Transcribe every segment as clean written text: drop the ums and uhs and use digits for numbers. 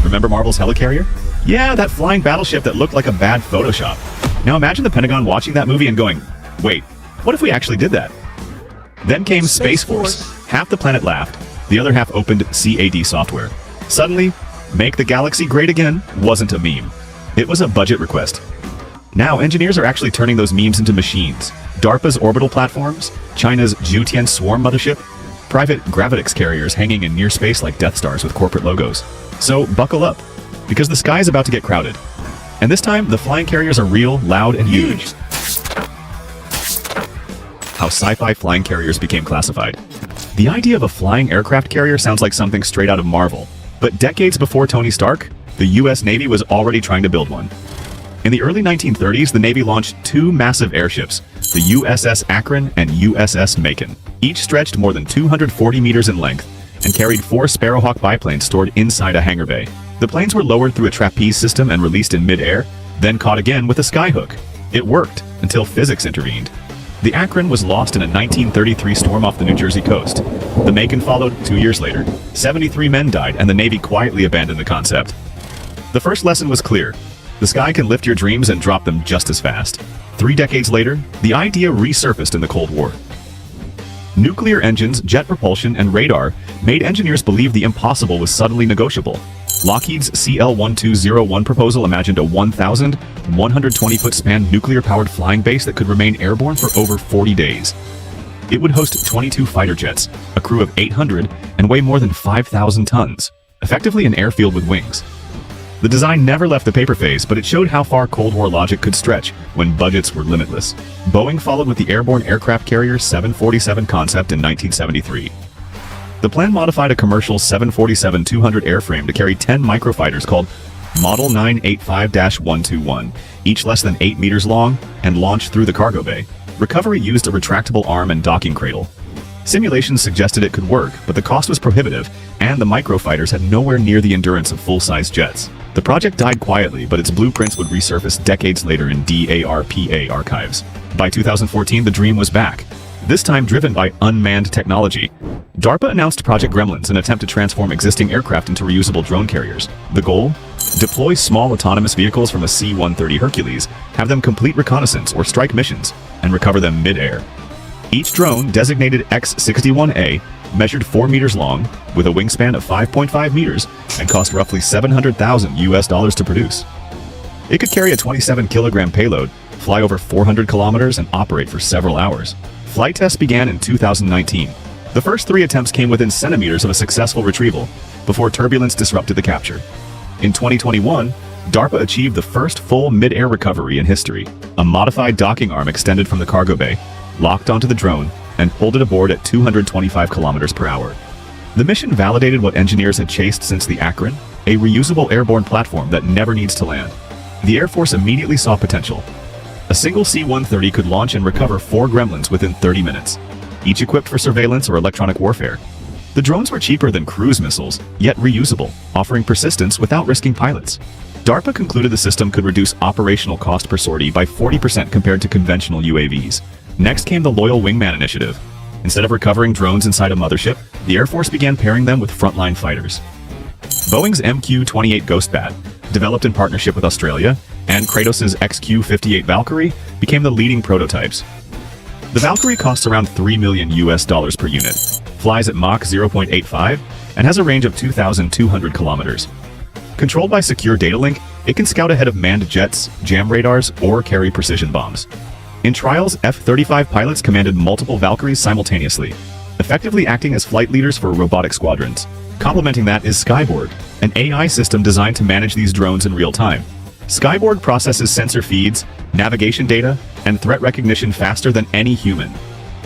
Remember Marvel's Helicarrier? Yeah, that flying battleship that looked like a bad Photoshop. Now imagine the Pentagon watching that movie and going, wait, what if we actually did that? Then came Space Force. Half the planet laughed, the other half opened CAD software. Suddenly, make the galaxy great again wasn't a meme. It was a budget request. Now engineers are actually turning those memes into machines. DARPA's orbital platforms, China's Jiu Tian swarm-mothership, private Gravitics carriers hanging in near space like Death Stars with corporate logos. So buckle up, because the sky is about to get crowded. And this time, the flying carriers are real, loud, and huge. How sci-fi flying carriers became classified. The idea of a flying aircraft carrier sounds like something straight out of Marvel. But decades before Tony Stark, the US Navy was already trying to build one. In the early 1930s, the Navy launched two massive airships, the USS Akron and USS Macon. Each stretched more than 240 meters in length and carried 4 Sparrowhawk biplanes stored inside a hangar bay. The planes were lowered through a trapeze system and released in mid-air, then caught again with a skyhook. It worked until physics intervened. The Akron was lost in a 1933 storm off the New Jersey coast. The Macon followed 2 years later. 73 men died, and the Navy quietly abandoned the concept. The first lesson was clear. The sky can lift your dreams and drop them just as fast. 3 decades later, the idea resurfaced in the Cold War. Nuclear engines, jet propulsion, and radar made engineers believe the impossible was suddenly negotiable. Lockheed's CL-1201 proposal imagined a 1,120-foot span nuclear-powered flying base that could remain airborne for over 40 days. It would host 22 fighter jets, a crew of 800, and weigh more than 5,000 tons, effectively an airfield with wings. The design never left the paper phase, but it showed how far Cold War logic could stretch when budgets were limitless. Boeing followed with the airborne aircraft carrier 747 concept in 1973. The plan modified a commercial 747-200 airframe to carry 10 microfighters called Model 985-121, each less than 8 meters long, and launched through the cargo bay. Recovery used a retractable arm and docking cradle. Simulations suggested it could work, but the cost was prohibitive, and the microfighters had nowhere near the endurance of full-size jets. The project died quietly, but its blueprints would resurface decades later in DARPA archives. By 2014, the dream was back, this time driven by unmanned technology. DARPA announced Project Gremlins, an attempt to transform existing aircraft into reusable drone carriers. The goal? Deploy small autonomous vehicles from a C-130 Hercules, have them complete reconnaissance or strike missions, and recover them mid-air. Each drone, designated X-61A, measured 4 meters long, with a wingspan of 5.5 meters, and cost roughly $700,000 to produce. It could carry a 27-kilogram payload, fly over 400 kilometers, and operate for several hours. Flight tests began in 2019. The first 3 attempts came within centimeters of a successful retrieval, before turbulence disrupted the capture. In 2021, DARPA achieved the first full mid-air recovery in history. A modified docking arm extended from the cargo bay, locked onto the drone, and pulled it aboard at 225 kilometers per hour. The mission validated what engineers had chased since the Akron, a reusable airborne platform that never needs to land. The Air Force immediately saw potential. A single C-130 could launch and recover 4 Gremlins within 30 minutes, each equipped for surveillance or electronic warfare. The drones were cheaper than cruise missiles, yet reusable, offering persistence without risking pilots. DARPA concluded the system could reduce operational cost per sortie by 40% compared to conventional UAVs. Next came the Loyal Wingman initiative. Instead of recovering drones inside a mothership, the Air Force began pairing them with frontline fighters. Boeing's MQ-28 Ghostbat, developed in partnership with Australia, and Kratos's XQ-58 Valkyrie became the leading prototypes. The Valkyrie costs around $3 million per unit, flies at Mach 0.85, and has a range of 2,200 kilometers. Controlled by secure data link, it can scout ahead of manned jets, jam radars, or carry precision bombs. In trials, F-35 pilots commanded multiple Valkyries simultaneously, effectively acting as flight leaders for robotic squadrons. Complementing that is Skyborg, an AI system designed to manage these drones in real time. Skyborg processes sensor feeds, navigation data, and threat recognition faster than any human.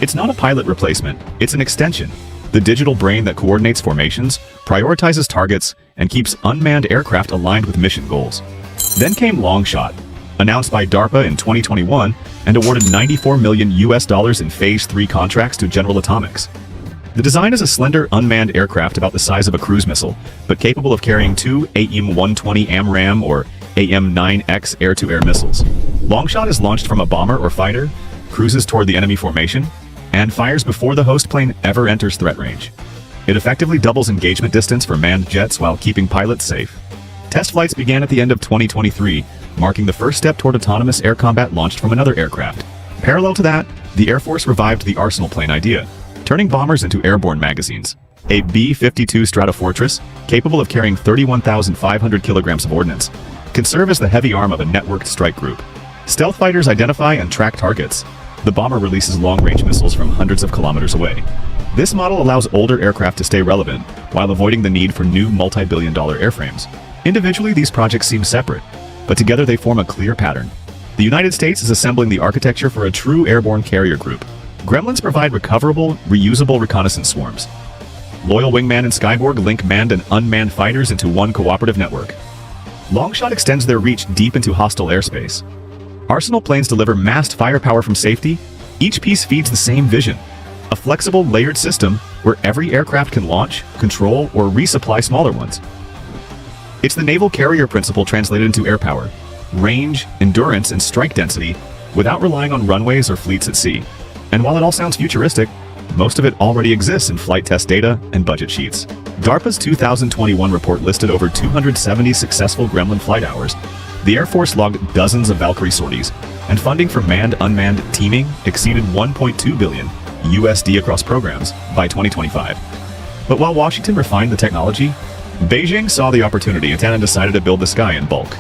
It's not a pilot replacement, it's an extension. The digital brain that coordinates formations, prioritizes targets, and keeps unmanned aircraft aligned with mission goals. Then came Longshot, announced by DARPA in 2021 and awarded $94 million in Phase 3 contracts to General Atomics. The design is a slender, unmanned aircraft about the size of a cruise missile, but capable of carrying 2 AIM-120 AMRAAM or AIM-9X air-to-air missiles. Longshot is launched from a bomber or fighter, cruises toward the enemy formation, and fires before the host plane ever enters threat range. It effectively doubles engagement distance for manned jets while keeping pilots safe. Test flights began at the end of 2023, marking the first step toward autonomous air combat launched from another aircraft. Parallel to that, the Air Force revived the Arsenal plane idea, turning bombers into airborne magazines. A B-52 Stratofortress, capable of carrying 31,500 kilograms of ordnance, can serve as the heavy arm of a networked strike group. Stealth fighters identify and track targets. The bomber releases long-range missiles from hundreds of kilometers away. This model allows older aircraft to stay relevant, while avoiding the need for new multi-billion-dollar airframes. Individually, these projects seem separate, but together they form a clear pattern. The United States is assembling the architecture for a true airborne carrier group. Gremlins provide recoverable, reusable reconnaissance swarms. Loyal Wingman and Skyborg link manned and unmanned fighters into one cooperative network. Longshot extends their reach deep into hostile airspace. Arsenal planes deliver massed firepower from safety. Each piece feeds the same vision: a flexible, layered system where every aircraft can launch, control, or resupply smaller ones. It's the naval carrier principle translated into air power, range, endurance, and strike density without relying on runways or fleets at sea. And while it all sounds futuristic, most of it already exists in flight test data and budget sheets. DARPA's 2021 report listed over 270 successful Gremlin flight hours. The Air Force logged dozens of Valkyrie sorties, and funding for manned-unmanned teaming exceeded $1.2 billion USD across programs by 2025. But while Washington refined the technology, Beijing saw the opportunity and decided to build the sky in bulk.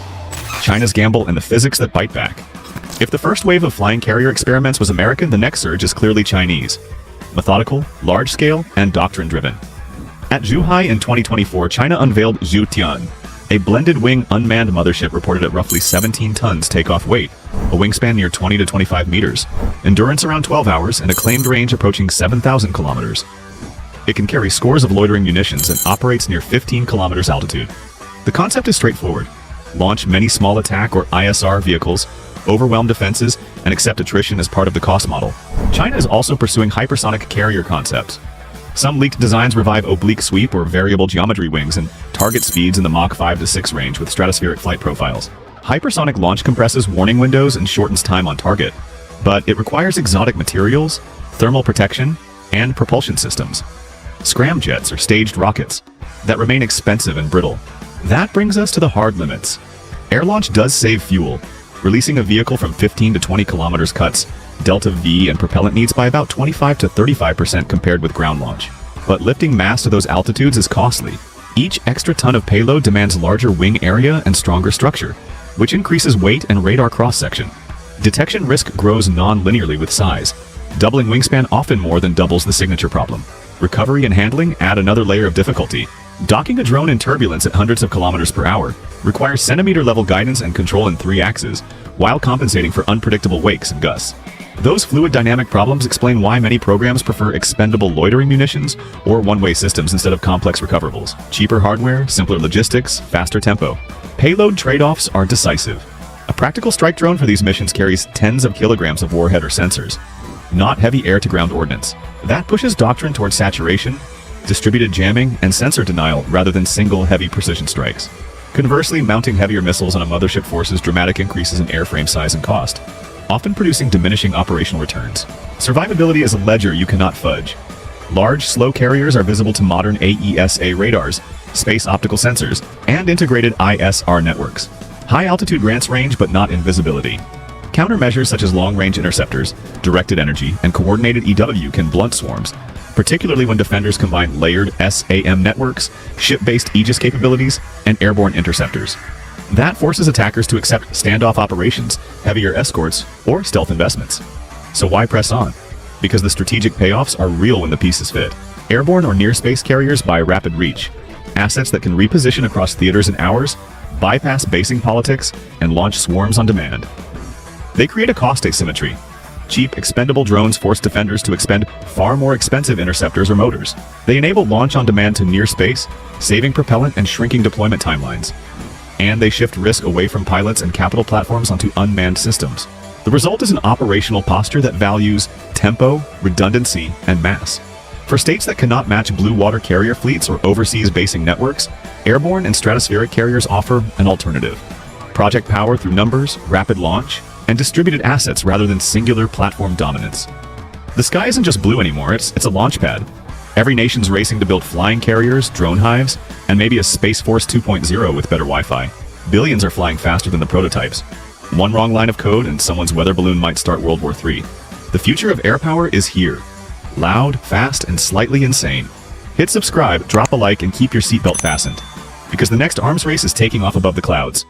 China's gamble and the physics that bite back. If the first wave of flying carrier experiments was American, the next surge is clearly Chinese. Methodical, large-scale, and doctrine-driven. At Zhuhai in 2024, China unveiled Jiu Tian, a blended-wing unmanned mothership reported at roughly 17 tons takeoff weight, a wingspan near 20 to 25 meters, endurance around 12 hours, and a claimed range approaching 7,000 kilometers. It can carry scores of loitering munitions and operates near 15 kilometers altitude. The concept is straightforward: launch many small attack or ISR vehicles, overwhelm defenses, and accept attrition as part of the cost model. China is also pursuing hypersonic carrier concepts. Some leaked designs revive oblique sweep or variable geometry wings and target speeds in the Mach 5 to 6 range with stratospheric flight profiles. Hypersonic launch compresses warning windows and shortens time on target, but it requires exotic materials, thermal protection, and propulsion systems. Scramjets are staged rockets that remain expensive and brittle. That brings us to the hard limits. Air launch does save fuel. Releasing a vehicle from 15 to 20 kilometers cuts delta V and propellant needs by about 25 to 35% compared with ground launch. But lifting mass to those altitudes is costly. Each extra ton of payload demands larger wing area and stronger structure, which increases weight and radar cross-section. Detection risk grows non-linearly with size. Doubling wingspan often more than doubles the signature problem. Recovery and handling add another layer of difficulty. Docking a drone in turbulence at hundreds of kilometers per hour requires centimeter-level guidance and control in 3 axes, while compensating for unpredictable wakes and gusts. Those fluid dynamic problems explain why many programs prefer expendable loitering munitions or one-way systems instead of complex recoverables. Cheaper hardware, simpler logistics, faster tempo. Payload trade-offs are decisive. A practical strike drone for these missions carries tens of kilograms of warhead or sensors, not heavy air-to-ground ordnance. That pushes doctrine towards saturation, distributed jamming, and sensor denial rather than single heavy precision strikes. Conversely, mounting heavier missiles on a mothership forces dramatic increases in airframe size and cost, often producing diminishing operational returns. Survivability is a ledger you cannot fudge. Large, slow carriers are visible to modern AESA radars, space optical sensors, and integrated ISR networks. High-altitude grants range but not invisibility. Countermeasures such as long-range interceptors, directed energy, and coordinated EW can blunt swarms, particularly when defenders combine layered SAM networks, ship-based Aegis capabilities, and airborne interceptors. That forces attackers to accept standoff operations, heavier escorts, or stealth investments. So why press on? Because the strategic payoffs are real when the pieces fit. Airborne or near-space carriers buy rapid reach, assets that can reposition across theaters in hours, bypass basing politics, and launch swarms on demand. They create a cost asymmetry. Cheap, expendable drones force defenders to expend far more expensive interceptors or motors. They enable launch on demand to near space, saving propellant and shrinking deployment timelines. And they shift risk away from pilots and capital platforms onto unmanned systems. The result is an operational posture that values tempo, redundancy, and mass. For states that cannot match blue water carrier fleets or overseas basing networks, airborne and stratospheric carriers offer an alternative. Project power through numbers, rapid launch, and distributed assets rather than singular platform dominance. The sky isn't just blue anymore, it's a launch pad. Every nation's racing to build flying carriers, drone hives, and maybe a Space Force 2.0 with better Wi-Fi. Billions are flying faster than the prototypes. One wrong line of code and someone's weather balloon might start World War III. The future of air power is here. Loud, fast, and slightly insane. Hit subscribe, drop a like, and keep your seatbelt fastened. Because the next arms race is taking off above the clouds.